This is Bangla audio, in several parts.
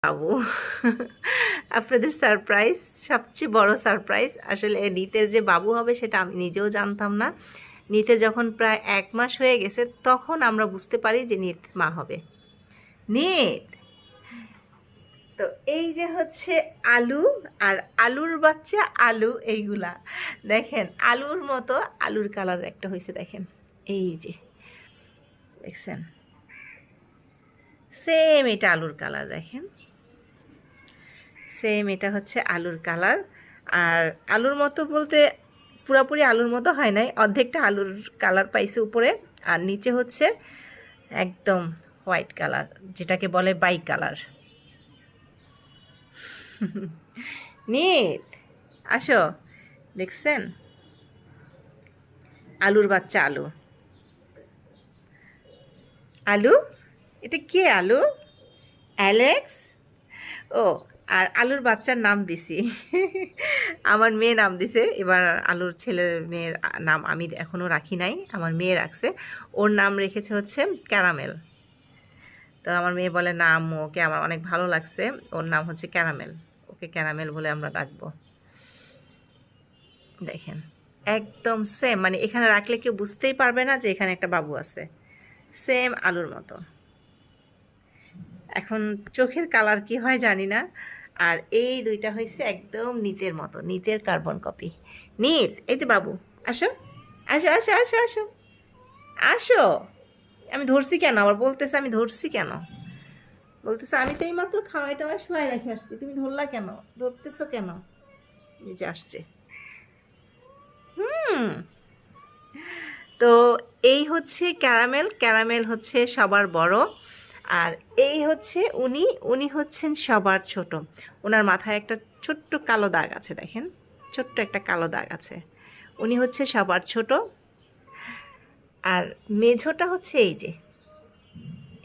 বাবু আপনাদের সারপ্রাইজ, সবচেয়ে বড় সারপ্রাইজ। আসলে নিতের যে বাবু হবে সেটা আমি নিজেও জানতাম না। নিতে যখন প্রায় 1 মাস হয়ে গেছে তখন আমরা বুঝতে পারি যে নিত মা হবে। নিত, তো এই যে হচ্ছে আলু, আর আলুর বাচ্চা আলু, এইগুলা দেখেন আলুর মতো, আলুর কালার একটা হয়েছে দেখেন, এই যে দেখছেন সেম এটা আলুর কালার, দেখেন সেম এটা হচ্ছে আলুর কালার। আর আলুর মতো বলতে পুরোপুরি আলুর মতো হয় নাই, অর্ধেকটা আলুর কালার পাইছে উপরে, আর নিচে হচ্ছে একদম হোয়াইট কালার, যেটাকে বলে বাই কালার। নিত, আসো, দেখছেন আলুর বাচ্চা আলু। আলু, এটা কে আলু? অ্যালেক্স। ও, আর আলুর বাচ্চার নাম দিছি আমার মেয়ে নাম দিছে এবার। আলুর ছেলের মেয়ের নাম আমি এখনও রাখি নাই, আমার মেয়ে রাখছে। ওর নাম রেখেছে হচ্ছে ক্যারামেল। তো আমার মেয়ে বলে না আম্মু, ওকে আমার অনেক ভালো লাগছে, ওর নাম হচ্ছে ক্যারামেল, ওকে ক্যারামেল বলে আমরা ডাকবো। দেখেন একদম সেম, মানে এখানে রাখলে কেউ বুঝতেই পারবে না যে এখানে একটা বাবু আছে, সেম আলুর মতো। এখন চোখের কালার কি হয় জানি না। আর এই দুইটা হয়েছে একদম নিতের মতো, নিতের কার্বন কপি। নিত, এই যে বাবু, আসো আসো আসো আসো আসো আসো। আমি ধরছি কেন, আবার বলতেছে আমি ধরছি কেন, বলতেছে আমি তো এইমাত্র খাওয়াই টাওয়াই শোয়াই রেখে আসছি, তুমি ধরলা কেন, ধরতেছো কেন? নিচে আসছে। হুম, তো এই হচ্ছে ক্যারামেল, ক্যারামেল হচ্ছে সবার বড়। আর এই হচ্ছে উনি, উনি হচ্ছেন সবার ছোট। ওনার মাথায় একটা ছোট্ট কালো দাগ আছে, দেখেন ছোট্ট একটা কালো দাগ আছে। উনি হচ্ছে সবার ছোট। আর মেঝোটা হচ্ছে এই যে,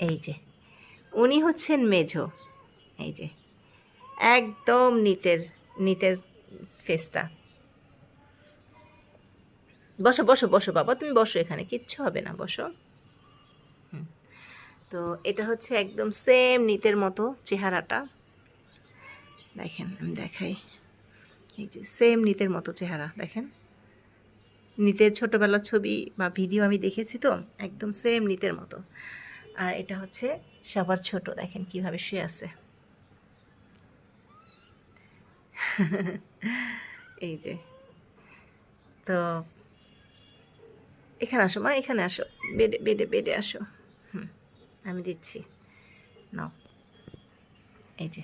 এই যে উনি হচ্ছেন মেঝো, এই যে একদম নিতের, নিতের ফেসটা। বসো বসো বসো বাবা, তুমি বসো, এখানে কিচ্ছু হবে না, বসো। হুম, তো এটা হচ্ছে একদম সেম নিতের মতো চেহারাটা, দেখেন আমি দেখাই, এই যে সেম নিতের মতো চেহারা দেখেন। নিতের ছোটবেলার ছবি বা ভিডিও আমি দেখেছি, তো একদম সেম নিতের মতো। আর এটা হচ্ছে সবার ছোট, দেখেন কিভাবে শুয়ে আছে এই যে। তো এখানে আসো মা, এখানে আসো, বেডে বেডে বেডে আসো। হুম, আমি দিচ্ছি, নাও, এই যে